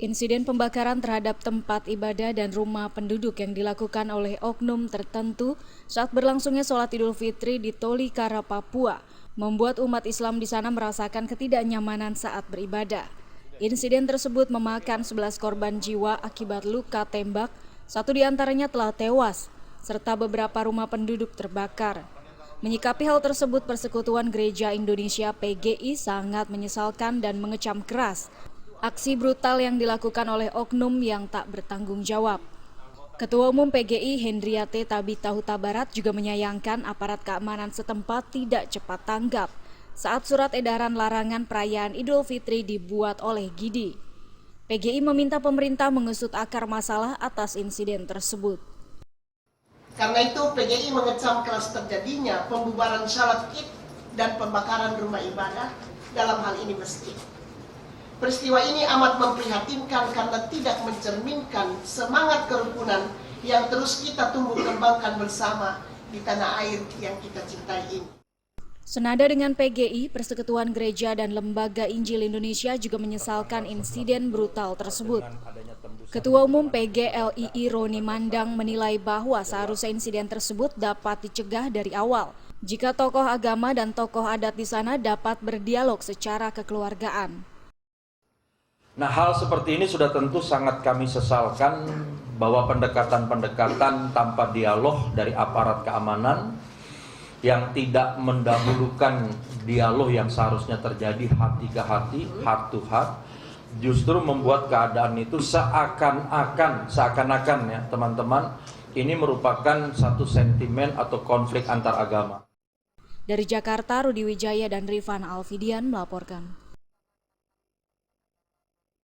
Insiden pembakaran terhadap tempat ibadah dan rumah penduduk yang dilakukan oleh oknum tertentu saat berlangsungnya sholat Idul Fitri di Tolikara, Papua, membuat umat Islam di sana merasakan ketidaknyamanan saat beribadah. Insiden tersebut memakan 11 korban jiwa akibat luka tembak, satu diantaranya telah tewas, serta beberapa rumah penduduk terbakar. Menyikapi hal tersebut, Persekutuan Gereja Indonesia (PGI) sangat menyesalkan dan mengecam keras aksi brutal yang dilakukan oleh oknum yang tak bertanggung jawab. Ketua Umum PGI Hendriate Tabita Huta Barat juga menyayangkan aparat keamanan setempat tidak cepat tanggap saat surat edaran larangan perayaan Idul Fitri dibuat oleh GIDI. PGI meminta pemerintah mengusut akar masalah atas insiden tersebut. Karena itu PGI mengecam keras terjadinya pembubaran salat Id dan pembakaran rumah ibadah, dalam hal ini masjid. Peristiwa ini amat memprihatinkan karena tidak mencerminkan semangat kerukunan yang terus kita tumbuh kembangkan bersama di tanah air yang kita cintai ini. Senada dengan PGI, Persekutuan Gereja dan Lembaga Injil Indonesia juga menyesalkan insiden brutal tersebut. Ketua Umum PGLII Roni Mandang menilai bahwa seharusnya insiden tersebut dapat dicegah dari awal jika tokoh agama dan tokoh adat di sana dapat berdialog secara kekeluargaan. Nah, hal seperti ini sudah tentu sangat kami sesalkan bahwa pendekatan-pendekatan tanpa dialog dari aparat keamanan yang tidak mendahulukan dialog yang seharusnya terjadi hati ke hati, heart to heart, justru membuat keadaan itu seakan-akan ya teman-teman, ini merupakan satu sentimen atau konflik antar agama. Dari Jakarta, Rudi Wijaya dan Rifan Alfidian melaporkan.